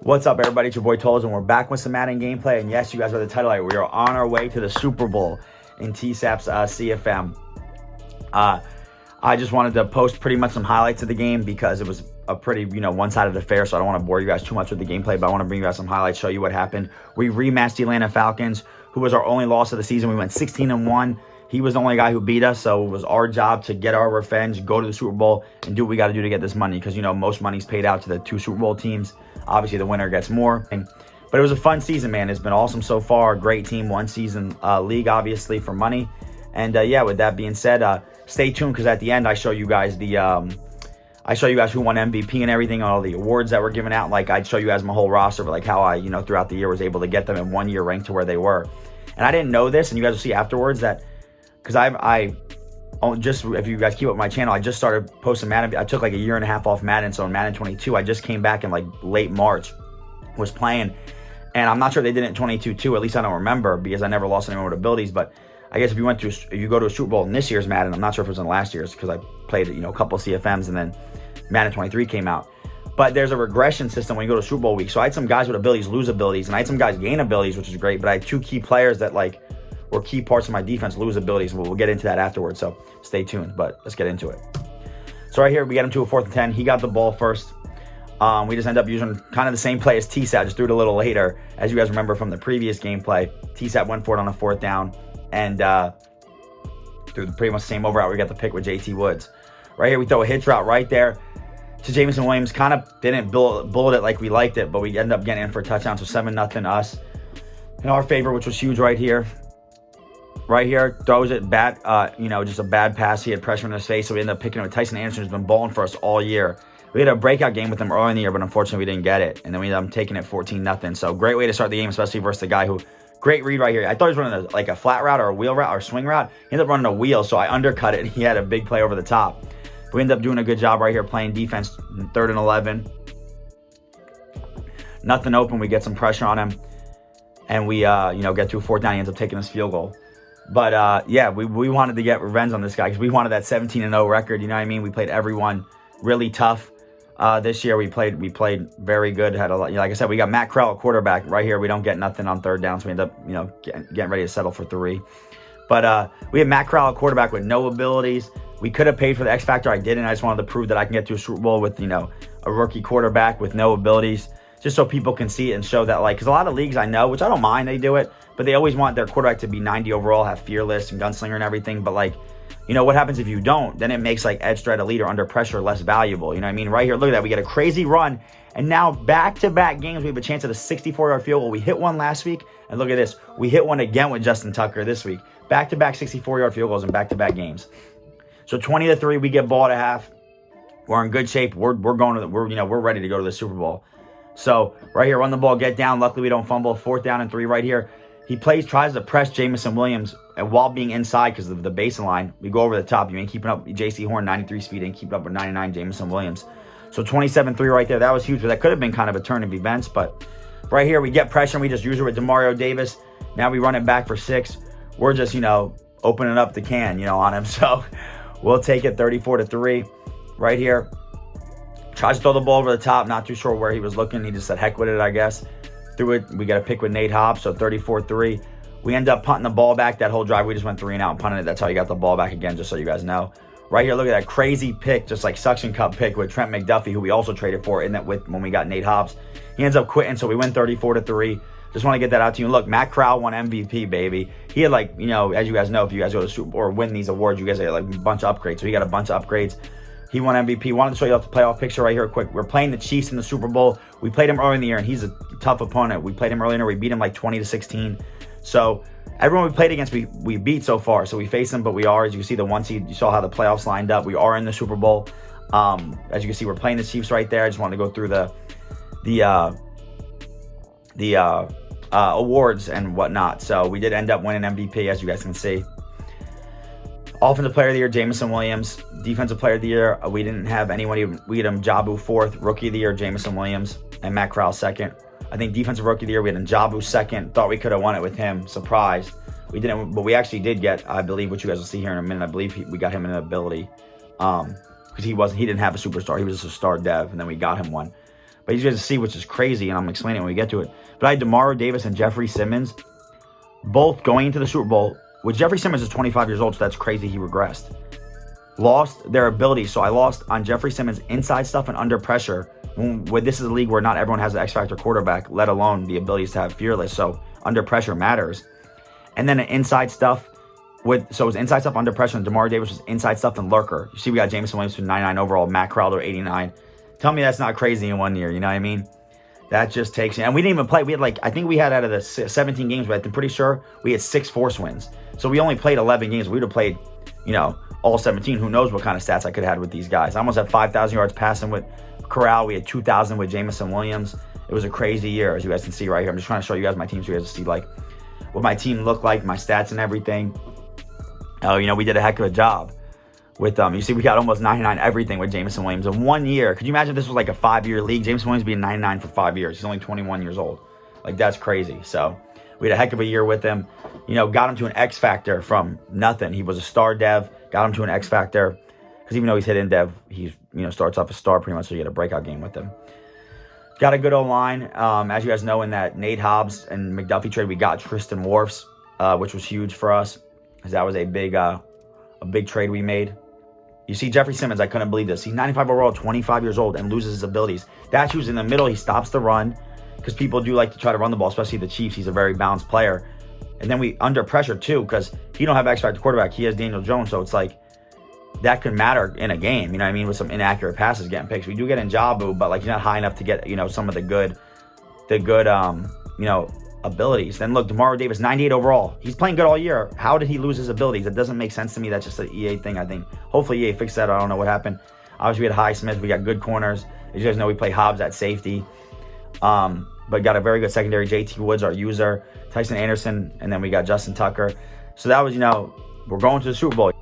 What's up, everybody? It's your boy Toles, and we're back with some Madden gameplay. And yes, you guys read the title right. We are on our way to the Super Bowl in TSAP's CFM. I just wanted to post pretty much some highlights of the game because it was a pretty, one-sided affair, so I don't want to bore you guys too much with the gameplay, but I want to bring you guys some highlights, show you what happened. We rematched the Atlanta Falcons, who was our only loss of the season. We went 16-1. He was the only guy who beat us, so it was our job to get our revenge, go to the Super Bowl, and do what we got to do to get this money because, most money's paid out to the two Super Bowl teams. Obviously, the winner gets more. But it was a fun season, man. It's been awesome so far. Great team, one season league, obviously, for money. And, yeah, with that being said, stay tuned because at the end, I show you guys who won MVP and everything, all the awards that were given out. Like, I'd show you guys my whole roster, but, like, how I, throughout the year was able to get them in 1 year ranked to where they were. And I didn't know this, and you guys will see afterwards that because if you guys keep up with my channel, I just started posting Madden. I took like a year and a half off Madden, so in Madden 22, I just came back in like late March, was playing, and I'm not sure they did it in 22 too. At least I don't remember because I never lost anyone with abilities. But I guess if you go to a Super Bowl in this year's Madden, I'm not sure if it was in last year's because I played a couple of CFMs and then Madden 23 came out. But there's a regression system when you go to Super Bowl week. So I had some guys with abilities lose abilities, and I had some guys gain abilities, which is great. But I had two key players that were key parts of my defense lose abilities. We'll get into that afterwards, so stay tuned, but let's get into it. So right here, we get him to a 4th and 10. He got the ball first. We just end up using kind of the same play as TSAT, just threw it a little later. As you guys remember from the previous gameplay, TSAT went for it on a 4th down and threw pretty much the same over route. We got the pick with JT Woods. Right here, we throw a hitch route right there to Jameson Williams. Kind of didn't bullet it like we liked it, but we end up getting in for a touchdown, so 7-0 us in our favor, which was huge right here. Right here, throws it bad, just a bad pass. He had pressure in his face, so we ended up picking up Tyson Anderson, who's been balling for us all year. We had a breakout game with him early in the year, but unfortunately we didn't get it. And then we ended up taking it 14-0. So great way to start the game, especially versus the guy who, great read right here. I thought he was running a flat route or a wheel route or swing route. He ended up running a wheel, so I undercut it. He had a big play over the top. We ended up doing a good job right here playing defense, 3rd and 11. Nothing open. We get some pressure on him. And we, get to a 4th down. He ends up taking his field goal. But, yeah, we wanted to get revenge on this guy because we wanted that 17-0 record. You know what I mean? We played everyone really tough this year. We played very good. Had a lot. Like I said, we got Matt Corral at quarterback. Right here, we don't get nothing on 3rd down, so we end up, getting ready to settle for 3. But we had Matt Corral at quarterback with no abilities. We could have paid for the X Factor. I didn't. I just wanted to prove that I can get to a Super Bowl with, a rookie quarterback with no abilities. Just so people can see it and show that, because a lot of leagues I know, which I don't mind, they do it, but they always want their quarterback to be 90 overall, have fearless and gunslinger and everything. But, what happens if you don't? Then it makes, edge threat elite or under pressure less valuable. You know what I mean? Right here, look at that. We get a crazy run. And now back-to-back games, we have a chance at a 64-yard field goal. We hit one last week. And look at this. We hit one again with Justin Tucker this week. Back-to-back 64-yard field goals in back-to-back games. So 20-3, we get ball at a half. We're in good shape. We're ready to go to the Super Bowl. So right here, run the ball, get down. Luckily, we don't fumble. 4th down and 3 right here. He tries to press Jameson Williams, and while being inside because of the baseline, we go over the top. You ain't keeping up. J.C. Horn, 93 speed, ain't keeping up with 99 Jameson Williams. So 27-3 right there. That was huge. That could have been kind of a turn of events, but right here, we get pressure, and we just use it with Demario Davis. Now we run it back for 6. We're just, opening up the can, on him. So we'll take it 34-3 right here. Tries to throw the ball over the top. Not too sure where he was looking. He just said, heck with it, I guess. Threw it. We got a pick with Nate Hobbs, so 34-3. We end up punting the ball back. That whole drive, we just went 3 and out and punted it. That's how you got the ball back again, just so you guys know. Right here, look at that crazy pick, just like suction cup pick with Trent McDuffie, who we also traded for when we got Nate Hobbs. He ends up quitting, so we win 34-3. Just want to get that out to you. Look, Matt Corral won MVP, baby. He had, as you guys know, if you guys go to Super Bowl or win these awards, you guys get, a bunch of upgrades. So he got a bunch of upgrades. He won MVP. Wanted to show you off the playoff picture right here quick. We're playing the Chiefs in the Super Bowl. We played him early in the year, and he's a tough opponent. We played him early in the year. We beat him 20-16. So everyone we played against, we beat so far. So we faced them, but we are, as you can see, the 1 seed. You saw how the playoffs lined up. We are in the Super Bowl. As you can see, we're playing the Chiefs right there. I just wanted to go through the awards and whatnot. So we did end up winning MVP, as you guys can see. Offensive Player of the Year, Jameson Williams. Defensive Player of the Year, we didn't have anyone. We had Njoku 4th. Rookie of the Year, Jameson Williams. And Matt Corral 2nd. I think Defensive Rookie of the Year, we had Njoku 2nd. Thought we could have won it with him. Surprised. We didn't, but we actually did get, I believe, what you guys will see here in a minute. I believe we got him an ability. Because he didn't have a superstar. He was just a star dev. And then we got him one. But you guys see, which is crazy, and I'm explaining when we get to it. But I had DeMario Davis and Jeffrey Simmons both going into the Super Bowl, which Jeffrey Simmons is 25 years old, so that's crazy he regressed. Lost their ability. So I lost on Jeffrey Simmons inside stuff and under pressure. When this is a league where not everyone has an X-Factor quarterback, let alone the abilities to have fearless. So under pressure matters. And then inside stuff so it was inside stuff under pressure, and DeMario Davis was inside stuff and lurker. You see, we got Jameson Williams to 99 overall, Matt Crowder 89. Tell me that's not crazy in 1 year, you know what I mean? That just takes you. And we didn't even play. We had I think we had out of the 17 games, but I'm pretty sure we had 6 force wins. So we only played 11 games. We would have played, all 17. Who knows what kind of stats I could have had with these guys. I almost had 5,000 yards passing with Corral. We had 2,000 with Jameson Williams. It was a crazy year, as you guys can see right here. I'm just trying to show you guys my team so you guys can see what my team looked like, my stats and everything. We did a heck of a job with you see, we got almost 99 everything with Jameson Williams in 1 year. Could you imagine if this was like a 5-year league? Jameson Williams being 99 for 5 years. He's only 21 years old. That's crazy. So we had a heck of a year with him. Got him to an X Factor from nothing. He was a star dev. Got him to an X Factor. Because even though he's hidden dev, he's starts off a star pretty much, so you get a breakout game with him. Got a good O-line. As you guys know, in that Nate Hobbs and McDuffie trade, we got Tristan Wirfs, which was huge for us. Because that was a big trade we made. You see Jeffrey Simmons, I couldn't believe this. He's 95 overall, 25 years old, and loses his abilities. That shoes in the middle, he stops the run. Because people do like to try to run the ball, especially the Chiefs. He's a very balanced player. And then we under pressure too, because he don't have X-Factor quarterback. He has Daniel Jones, so it's that could matter in a game, you know what I mean, with some inaccurate passes getting picked. We do get Njoku, but he's not high enough to get, some of the good abilities. Then look, DeMario Davis, 98 overall. He's playing good all year. How did he lose his abilities? That doesn't make sense to me. That's just an EA thing, I think. Hopefully EA fixed that. I don't know what happened. Obviously, we had Highsmith. We got good corners. As you guys know, we play Hobbs at safety. But got a very good secondary. JT Woods, our user. Tyson Anderson. And then we got Justin Tucker. So that was, we're going to the Super Bowl.